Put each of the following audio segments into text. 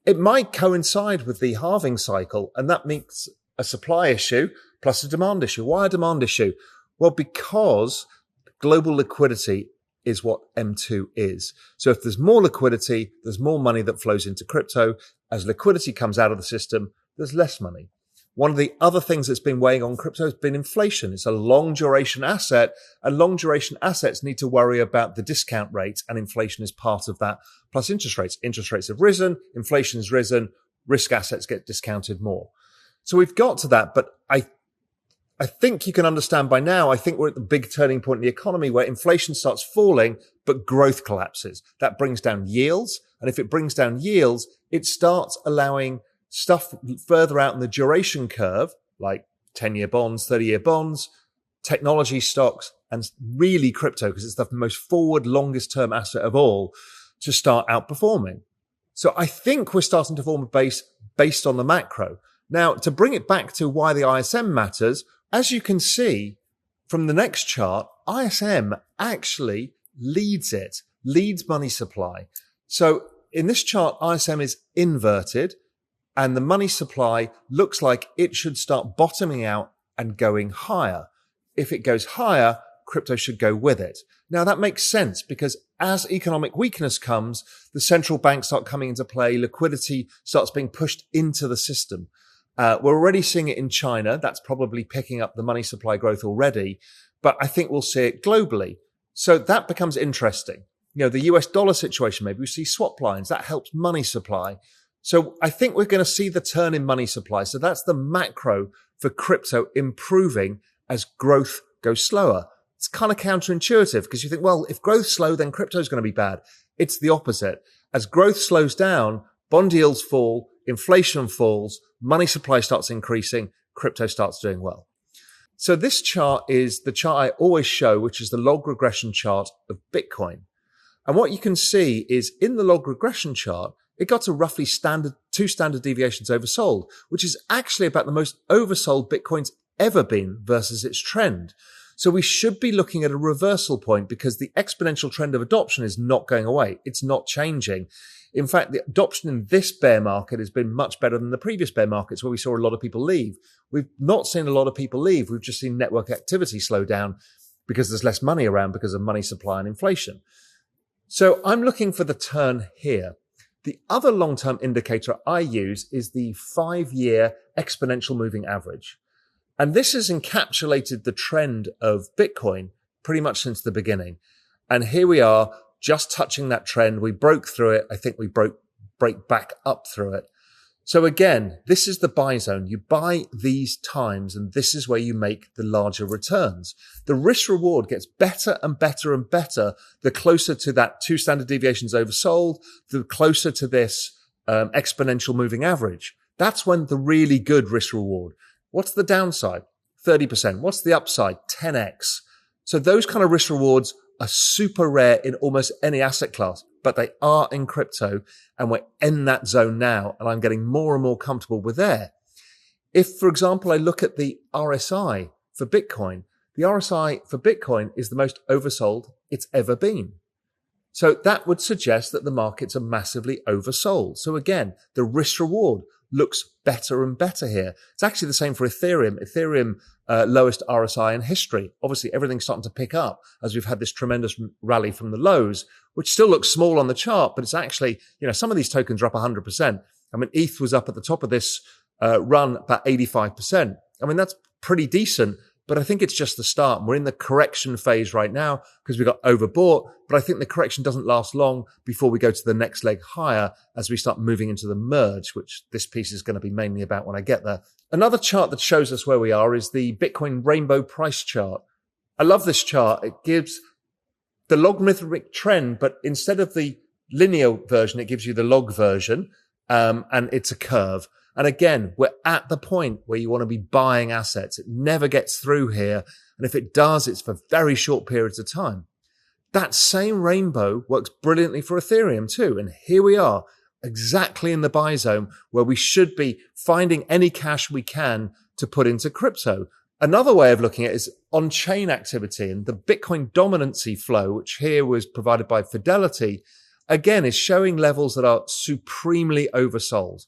it might coincide with the halving cycle, and that makes a supply issue plus a demand issue. Why a demand issue? Well, because global liquidity is what M2 is. So if there's more liquidity, there's more money that flows into crypto. As liquidity comes out of the system, there's less money. One of the other things that's been weighing on crypto has been inflation. It's a long duration asset, and long duration assets need to worry about the discount rate, and inflation is part of that, plus interest rates. Interest rates have risen, inflation has risen, risk assets get discounted more. So we've got to that, but I think you can understand by now, I think we're at the big turning point in the economy where inflation starts falling, but growth collapses. That brings down yields. And if it brings down yields, it starts allowing stuff further out in the duration curve, like 10-year bonds, 30-year bonds, technology stocks, and really crypto, because it's the most forward, longest term asset of all, to start outperforming. So I think we're starting to form a base based on the macro. Now, to bring it back to why the ISM matters, as you can see from the next chart, ISM actually leads money supply. So in this chart, ISM is inverted, and the money supply looks like it should start bottoming out and going higher. If it goes higher, crypto should go with it. Now that makes sense because as economic weakness comes, the central banks start coming into play, liquidity starts being pushed into the system. We're already seeing it in China. That's probably picking up the money supply growth already, but I think we'll see it globally. So that becomes interesting. You know, the US dollar situation, maybe we see swap lines. That helps money supply. So I think we're going to see the turn in money supply. So that's the macro for crypto improving as growth goes slower. It's kind of counterintuitive because you think, well, if growth's slow, then crypto is going to be bad. It's the opposite. As growth slows down, bond yields fall, inflation falls, money supply starts increasing, crypto starts doing well. So this chart is the chart I always show, which is the log regression chart of Bitcoin. And what you can see is in the log regression chart, it got to roughly two standard deviations oversold, which is actually about the most oversold Bitcoin's ever been versus its trend. So we should be looking at a reversal point because the exponential trend of adoption is not going away. It's not changing. In fact, the adoption in this bear market has been much better than the previous bear markets where we saw a lot of people leave. We've not seen a lot of people leave. We've just seen network activity slow down because there's less money around because of money supply and inflation. So I'm looking for the turn here. The other long-term indicator I use is the 5-year exponential moving average. And this has encapsulated the trend of Bitcoin pretty much since the beginning. And here we are just touching that trend. We broke through it. I think we break back up through it. So again, this is the buy zone. You buy these times and this is where you make the larger returns. The risk reward gets better and better and better the closer to that 2 standard deviations oversold, the closer to this exponential moving average. That's when the really good risk reward. What's the downside? 30%. What's the upside? 10x. So those kind of risk rewards are super rare in almost any asset class, but they are in crypto and we're in that zone now. And I'm getting more and more comfortable with there. If, for example, I look at the RSI for Bitcoin, the RSI for Bitcoin is the most oversold it's ever been. So that would suggest that the markets are massively oversold. So again, the risk reward looks better and better here. It's actually the same for Ethereum. Ethereum, lowest RSI in history. Obviously, everything's starting to pick up as we've had this tremendous rally from the lows, which still looks small on the chart, but it's actually, you know, some of these tokens are up 100%. I mean, ETH was up at the top of this run about 85%. I mean, that's pretty decent, but I think it's just the start. We're in the correction phase right now because we got overbought, but I think the correction doesn't last long before we go to the next leg higher as we start moving into the merge, which this piece is going to be mainly about when I get there. Another chart that shows us where we are is the Bitcoin rainbow price chart. I love this chart. It gives the logarithmic trend, but instead of the linear version, it gives you the log version, and it's a curve. And again, we're at the point where you want to be buying assets. It never gets through here. And if it does, it's for very short periods of time. That same rainbow works brilliantly for Ethereum too. And here we are exactly in the buy zone where we should be finding any cash we can to put into crypto. Another way of looking at it is on-chain activity and the Bitcoin dominancy flow, which here was provided by Fidelity. again, is showing levels that are supremely oversold.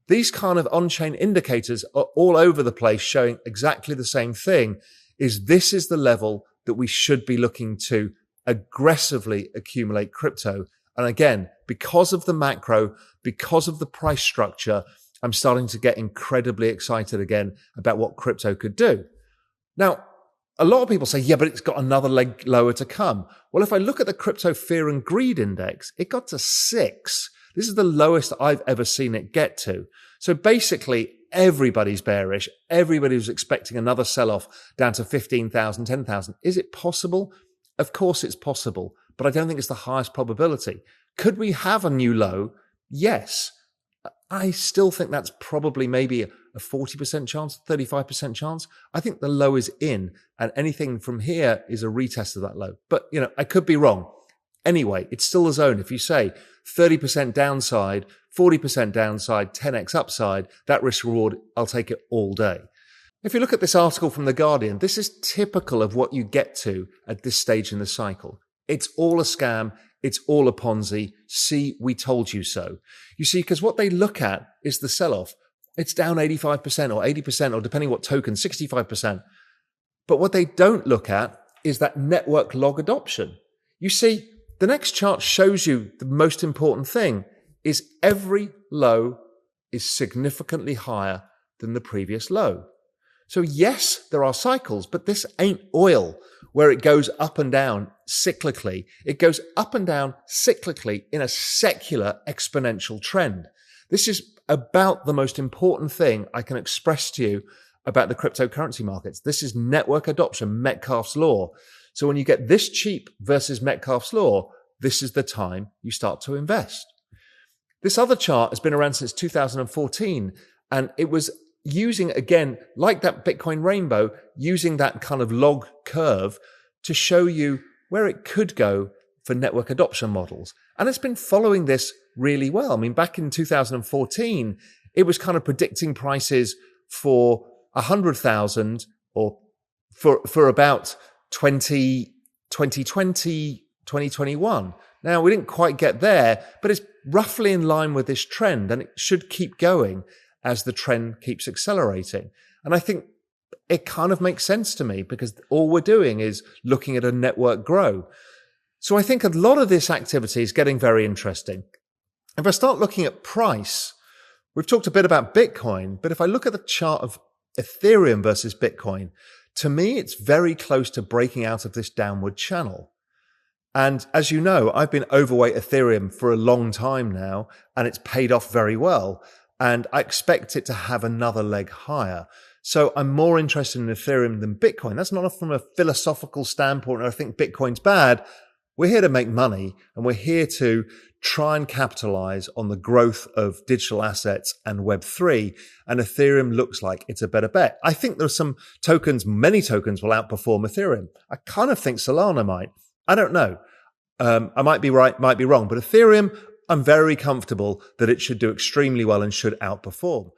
These kind of on-chain indicators are all over the place showing exactly the same thing, this is the level that we should be looking to aggressively accumulate crypto. And again, because of the macro, because of the price structure, I'm starting to get incredibly excited again about what crypto could do. Now, a lot of people say, yeah, but it's got another leg lower to come. Well, if I look at the crypto fear and greed index, it got to 6. This is the lowest I've ever seen it get to. So basically, everybody's bearish. Everybody was expecting another sell-off down to 15,000, 10,000. Is it possible? Of course it's possible, but I don't think it's the highest probability. Could we have a new low? Yes. I still think that's probably maybe a 40% chance, 35% chance. I think the low is in, and anything from here is a retest of that low. But, I could be wrong. Anyway, it's still a zone. If you say 30% downside, 40% downside, 10x upside, that risk reward, I'll take it all day. If you look at this article from The Guardian, this is typical of what you get to at this stage in the cycle. It's all a scam. It's all a Ponzi. See, we told you so. You see, because what they look at is the sell-off. It's down 85% or 80% or depending what token, 65%. But what they don't look at is that network log adoption. You see, the next chart shows you the most important thing is every low is significantly higher than the previous low. So yes, there are cycles, but this ain't oil where it goes up and down cyclically. It goes up and down cyclically in a secular exponential trend. This is about the most important thing I can express to you about the cryptocurrency markets. This is network adoption, Metcalfe's law. So when you get this cheap versus Metcalfe's law, this is the time you start to invest. This other chart has been around since 2014, and it was using, again, like that Bitcoin rainbow, using that kind of log curve to show you where it could go for network adoption models. And it's been following this really well. I mean, back in 2014, it was kind of predicting prices for 100,000 or for about 2020, 2021. Now, we didn't quite get there, but it's roughly in line with this trend, and it should keep going as the trend keeps accelerating. And I think it kind of makes sense to me because all we're doing is looking at a network grow. So I think a lot of this activity is getting very interesting. If I start looking at price, we've talked a bit about Bitcoin, but if I look at the chart of Ethereum versus Bitcoin, to me, it's very close to breaking out of this downward channel. And as you know, I've been overweight Ethereum for a long time now, and it's paid off very well. And I expect it to have another leg higher. So I'm more interested in Ethereum than Bitcoin. That's not from a philosophical standpoint, or I think Bitcoin's bad. We're here to make money, and we're here to try and capitalize on the growth of digital assets and Web3. And Ethereum looks like it's a better bet. I think there's some tokens, many tokens will outperform Ethereum. I kind of think Solana might. I don't know. I might be right, might be wrong, but Ethereum, I'm very comfortable that it should do extremely well and should outperform.